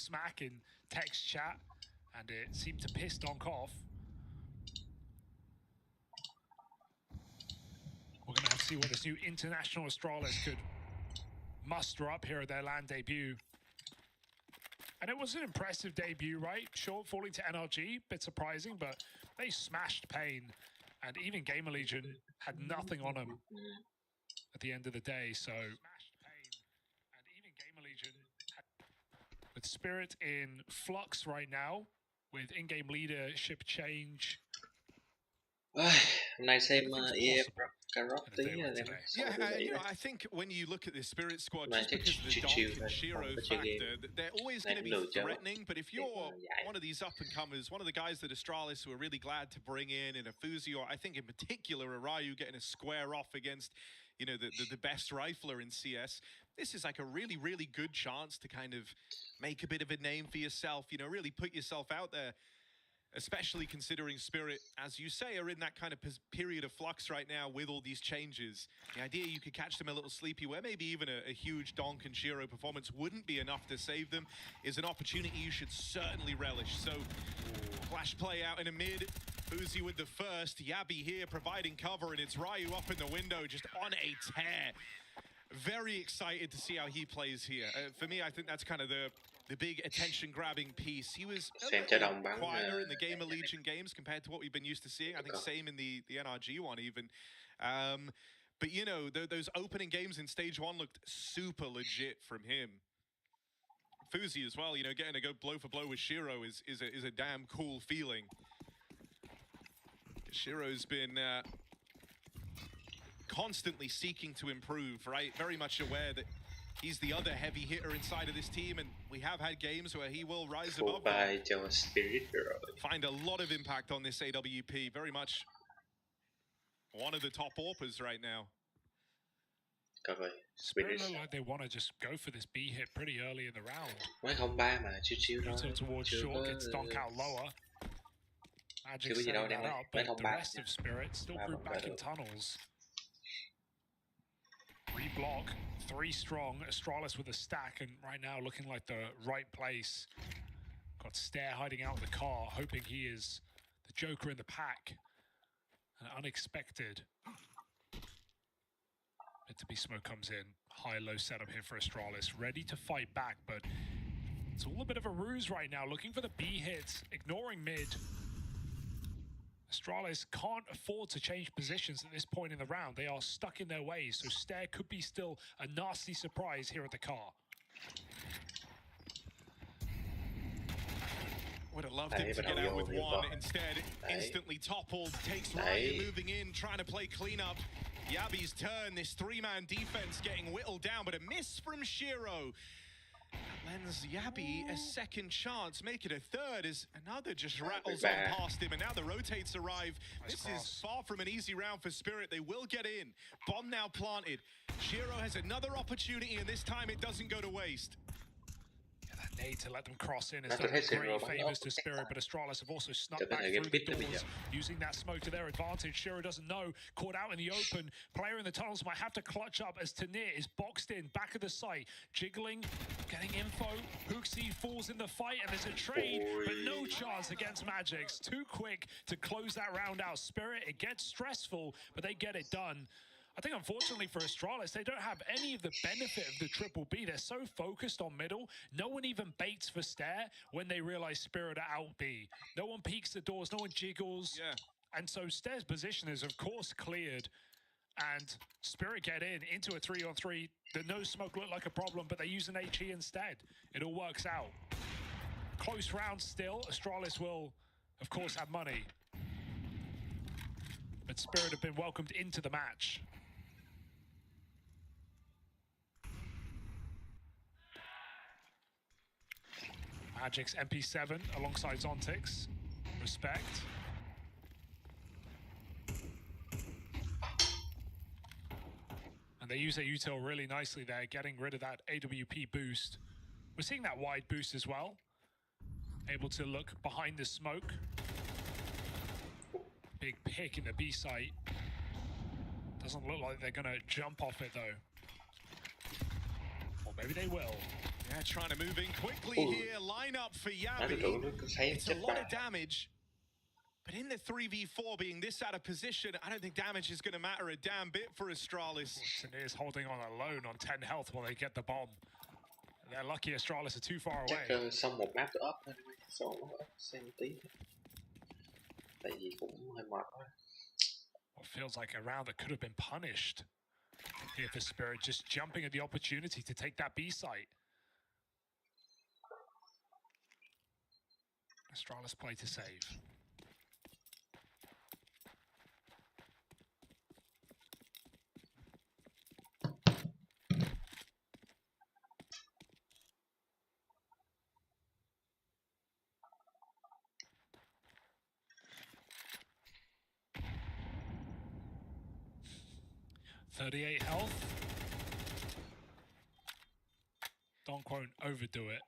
smack in text chat, and it seemed to piss Donk off. We're going to have to see what this new international Astralis could muster up here at their LAN debut. And it was an impressive debut, right? Short falling to NRG, bit surprising, but they smashed Pain. And even Gamer Legion had nothing on them at the end of the day. So smashed Pain, and even Gamer Legion had... With Spirit in flux right now, with in-game leadership change. Hôm nay xem EF Carrot tí là em I think when you look at this Spirit squad, just because of the Donk and Shiro factor, they're always going to be threatening. But if you're one of these up-and-comers, one of the guys that Astralis who are really glad to bring in a Fuzi, or I think in particular a Ryu getting a square off against, you know, the best rifler in CS, this is like a really, really good chance to kind of make a bit of a name for yourself, you know, really put yourself out there. Especially considering Spirit, as you say, are in that kind of period of flux right now with all these changes. The idea you could catch them a little sleepy, where maybe even a huge Donk and Shiro performance wouldn't be enough to save them, is an opportunity you should certainly relish. So, flash play out in a mid. Uzi with the first. Yabi here providing cover, and it's Ryu up in the window, just on a tear. Very excited to see how he plays here. For me, I think that's kind of the big attention-grabbing piece. He was a little quieter in the Gamer Legion games compared to what we've been used to seeing. I think same in the NRG one even. But, you know, those opening games in Stage 1 looked super legit from him. Fuzi as well, you know, getting to go blow for blow with Shiro is a damn cool feeling. Shiro's been constantly seeking to improve, right? Very much aware that he's the other heavy hitter inside of this team, and we have had games where he will rise above them. Find a lot of impact on this AWP. Very much one of the top AWPers right now. Spirit look like they want to just go for this B hit pretty early in the round. Mới towards short, gets Donk out lower. Magic setting that up, but the rest of Spirit still grouped back in tunnels. Reblock, 3 strong, Astralis with a stack, and right now looking like the right place. Got Stare hiding out in the car, hoping he is the Joker in the pack. An unexpected. Mid-to-B smoke comes in, high-low setup here for Astralis, ready to fight back, but it's all a bit of a ruse right now, looking for the B hits, ignoring mid. Astralis can't afford to change positions at this point in the round. They are stuck in their ways, so Stare could be still a nasty surprise here at the car. Would have loved him to get out with one. Instead, instantly toppled. Takes Ryu moving in, trying to play cleanup. Yabi's turn, this 3-man defense getting whittled down, but a miss from Shiro. Lends Yabi a second chance, make it a third as another just rattles on past him, and now the rotates arrive. This is far from an easy round for Spirit. They will get in. Bomb now planted. Shiro has another opportunity, and this time it doesn't go to waste. That nade to let them cross in has done great favours to Spirit, but Astralis have also snuck back through the doors, using that smoke to their advantage. Shiro doesn't know, caught out in the open. Player in the tunnels might have to clutch up as Tanir is boxed in, back of the site, jiggling, getting info. Hooksy falls in the fight, and there's a trade, but no chance against Magix. Too quick to close that round out. Spirit, it gets stressful, but they get it done. I think, unfortunately for Astralis, they don't have any of the benefit of the triple B. They're so focused on middle. No one even baits for Stare when they realize Spirit are out B. No one peeks the doors. No one jiggles. Yeah. And so Stare's position is, of course, cleared. And Spirit get in into a 3-on-3. The no smoke looked like a problem, but they use an HE instead. It all works out. Close round still. Astralis will, of course, have money. But Spirit have been welcomed into the match. Magic's MP7 alongside Zontix. Respect. And they use their util really nicely there, getting rid of that AWP boost. We're seeing that wide boost as well. Able to look behind the smoke. Big pick in the B site. Doesn't look like they're going to jump off it though. Well, Maybe they will. Yeah, trying to move in quickly here. Line up for Yabi. It's a lot of damage. But in the 3v4 being this out of position, I don't think damage is going to matter a damn bit for Astralis. Taneer's holding on alone on 10 health while they get the bomb. They're lucky Astralis are too far away. Xong một map up xong xem tí. Tại vì cũng hơi mệt quá. What feels like a round that could have been punished here for Spirit, just jumping at the opportunity to take that B site. Astralis play to save. .38 health. Donk won't overdo it.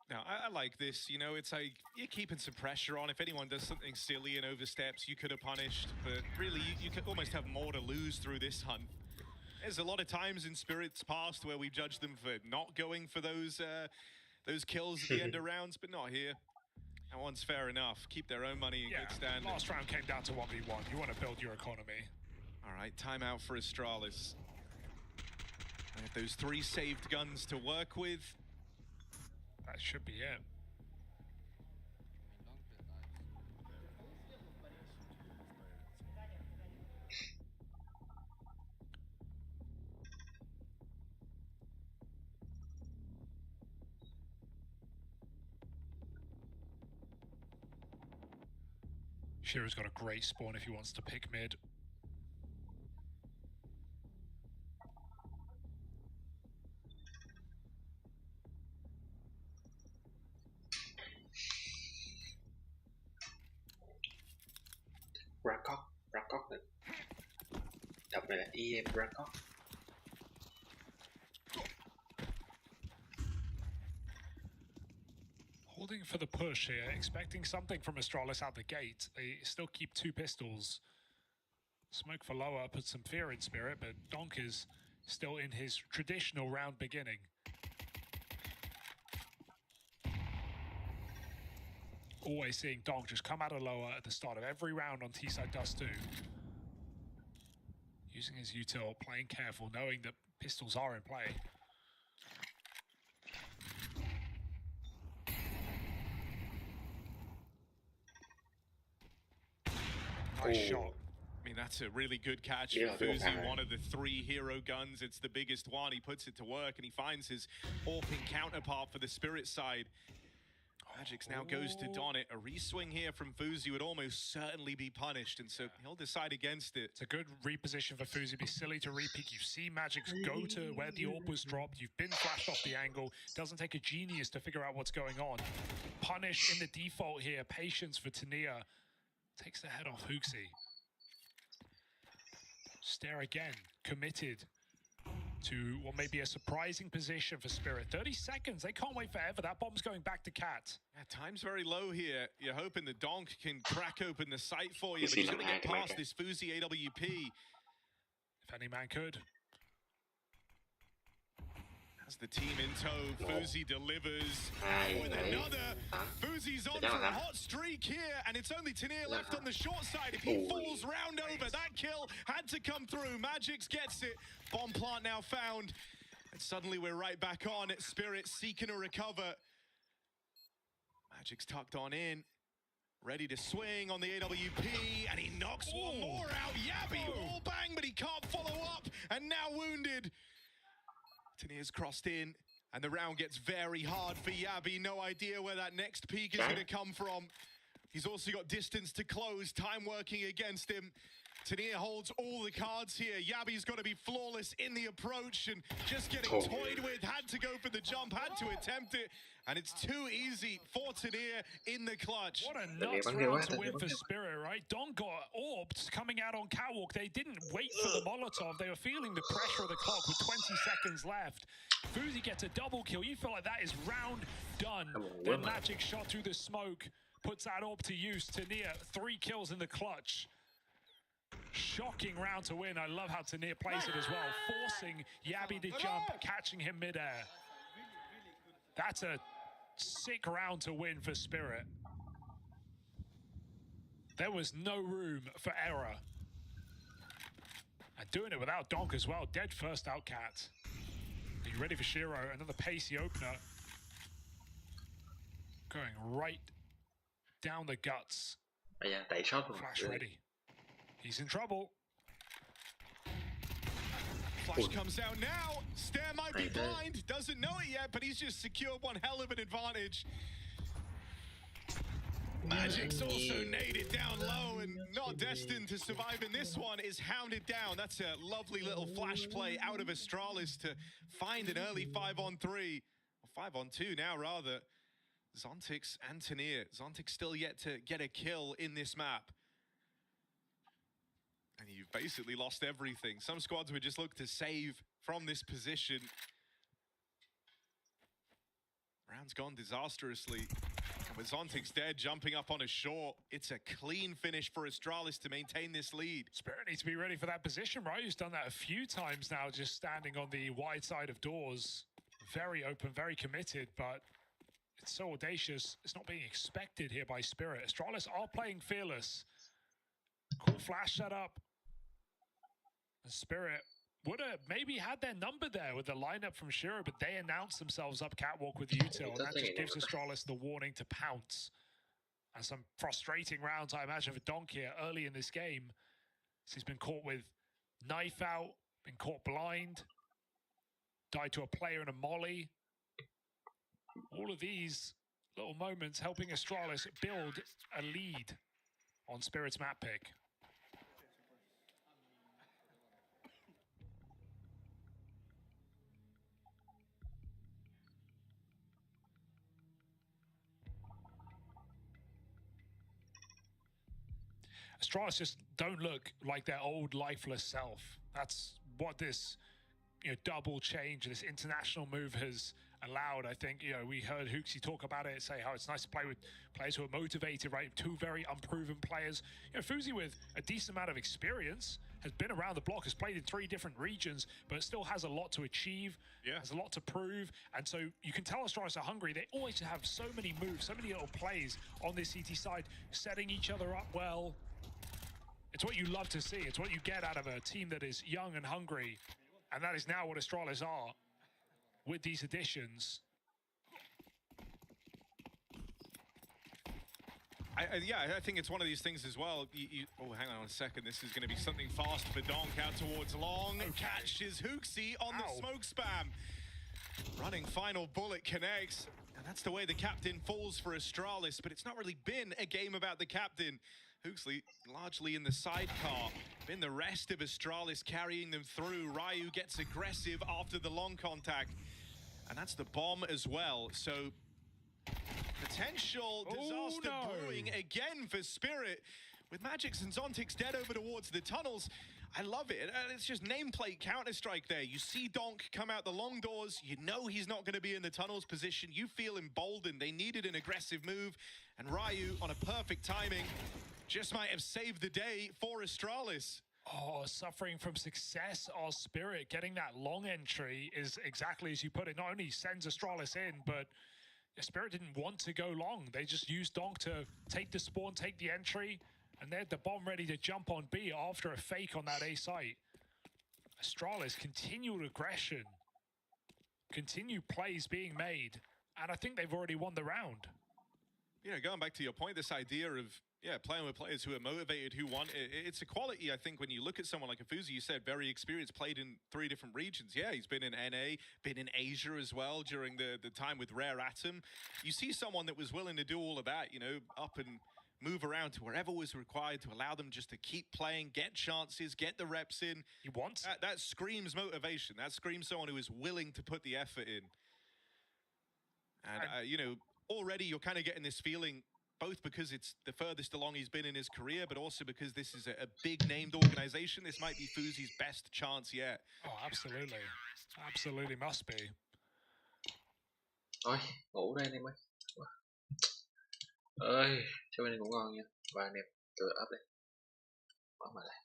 Now, I like this, you know, it's like you're keeping some pressure on. If anyone does something silly and oversteps, you could have punished, but really, you could almost have more to lose through this hunt. There's a lot of times in Spirit's past where we judge them for not going for those kills at the end of rounds, but not here. That one's fair enough. Keep their own money in good stand. Last round came down to 1v1. You want to build your economy. All right, timeout for Astralis. They have those 3 saved guns to work with. That should be it. Shearer's got a great spawn if he wants to pick mid. Rakoc này. Đọc này là EM Rakoc. Holding for the push here, expecting something from Astralis out the gate. They still keep 2 pistols. Smoke for lower, put some fear in Spirit, but Donk is still in his traditional round beginning. Always seeing Donk just come out of lower at the start of every round on T-side Dust 2. Using his util, playing careful, knowing that pistols are in play. Nice shot. I mean, that's a really good catch for Fuzi, one of the 3 hero guns. It's the biggest one. He puts it to work, and he finds his AWPing counterpart for the Spirit side. Magix now goes to don it. A reswing here from Fuzi would almost certainly be punished, and so he'll decide against it. It's a good reposition for Fuzi. It'd be silly to re-peek. You see Magix go to where the AWP was dropped. You've been flashed off the angle. Doesn't take a genius to figure out what's going on. Punish in the default here. Patience for Taneer. Takes the head off Hooksy. Stare again. Committed to what may be a surprising position for Spirit. 30 seconds, they can't wait forever. That bomb's going back to Cat. Yeah, time's very low here. You're hoping the Donk can crack open the site for you, but he's going to get past this Fuzi AWP. If any man could. As the team in tow, Fuzi delivers with another. Fuzi's on for a hot streak here, and it's only Taneer left on the short side. If he falls round over, that kill had to come through. Magix gets it. Bomb plant now found. And suddenly we're right back on. Spirit seeking a recover. Magix tucked on in. Ready to swing on the AWP, and he knocks one more out. Yabi, all bang, but he can't follow up, and now wounded. Taneer's crossed in, and the round gets very hard for Yabi. No idea where that next peak is going to come from. He's also got distance to close, time working against him. Taneer holds all the cards here. Yabi's got to be flawless in the approach and just getting toyed with. Had to go for the jump, had to attempt it. And it's too easy for Taneer in the clutch. What a nuts round to win for Spirit, right? Don got orbed coming out on catwalk. They didn't wait for the Molotov. They were feeling the pressure of the clock with 20 seconds left. Fuzi gets a double kill. You feel like that is round done. Then Magix shot through the smoke, puts that orb to use. Taneer, 3 kills in the clutch. Shocking round to win. I love how Taneer plays it as well, forcing Yabi to jump, catching him midair. That's a sick round to win for Spirit. There was no room for error. And doing it without Donk as well. Dead first out, Cat. Are you ready for Shiro? Another pacey opener. Going right down the guts. Flash ready. He's in trouble. Flash comes out now. Stair might be blind. Doesn't know it yet, but he's just secured one hell of an advantage. Magic's also naded down low and not destined to survive in this one, is hounded down. That's a lovely little flash play out of Astralis to find an early 5-on-3, or 5-on-2 now rather. Zontix and Tanir. Zontix still yet to get a kill in this map. And you've basically lost everything. Some squads would just look to save from this position. Round's gone disastrously. And with Zontix dead, jumping up on a short, it's a clean finish for Astralis to maintain this lead. Spirit needs to be ready for that position, right? He's done that a few times now, just standing on the wide side of doors. Very open, very committed, but it's so audacious. It's not being expected here by Spirit. Astralis are playing fearless. Cool flash setup. The Spirit would have maybe had their number there with the lineup from Shiro, but they announced themselves up catwalk with Util, and that just gives Astralis the warning to pounce. And some frustrating rounds, I imagine, for Donk here early in this game. He's been caught with knife out, been caught blind, died to a player in a molly. All of these little moments helping Astralis build a lead on Spirit's map pick. Astralis just don't look like their old lifeless self. That's what this, double change, this international move has allowed. I think, we heard Hooksy talk about it, say how it's nice to play with players who are motivated, right? Two very unproven players. Fuzi with a decent amount of experience, has been around the block, has played in 3 different regions, but still has a lot to achieve, has a lot to prove. And so you can tell Astralis are hungry. They always have so many moves, so many little plays on this CT side, setting each other up well. It's what you love to see. It's what you get out of a team that is young and hungry. And that is now what Astralis are with these additions. I think it's one of these things as well. Oh, hang on a second. This is going to be something fast for Donk out towards long. Okay. Catches Hooksy on the smoke spam. Running final bullet connects. And that's the way the captain falls for Astralis. But it's not really been a game about the captain. Hooksley largely in the sidecar. Been the rest of Astralis carrying them through. Ryu gets aggressive after the long contact. And that's the bomb as well. So potential disaster brewing again for Spirit. With Magix and Zontix dead over towards the tunnels. I love it. It's just nameplate Counter-Strike there. You see Donk come out the long doors. You know he's not going to be in the tunnels position. You feel emboldened. They needed an aggressive move. And Ryu, on a perfect timing, just might have saved the day for Astralis. Oh, suffering from success. Our Spirit getting that long entry is exactly as you put it. Not only sends Astralis in, but Spirit didn't want to go long. They just used Donk to take the spawn, take the entry, and they had the bomb ready to jump on B after a fake on that A site. Astralis, continued aggression, continued plays being made, and I think they've already won the round. Going back to your point, this idea of playing with players who are motivated, who want it. It's a quality, I think, when you look at someone like Afuzi, you said very experienced, played in 3 different regions. Yeah, he's been in NA, been in Asia as well during the time with Rare Atom. You see someone that was willing to do all of that, up and move around to wherever was required to allow them just to keep playing, get chances, get the reps in. He wants it. That screams motivation. That screams someone who is willing to put the effort in. And, already you're kind of getting this feeling, both because it's the furthest along he's been in his career, but also because this is a big named organization. This might be Fuzi's best chance yet. Oh, absolutely. Absolutely must be. Thôi, ngủ đây anh em ơi. Ơi, cho anh em ngủ ngon nha. Và anh em tự up đi. Mở mà lại.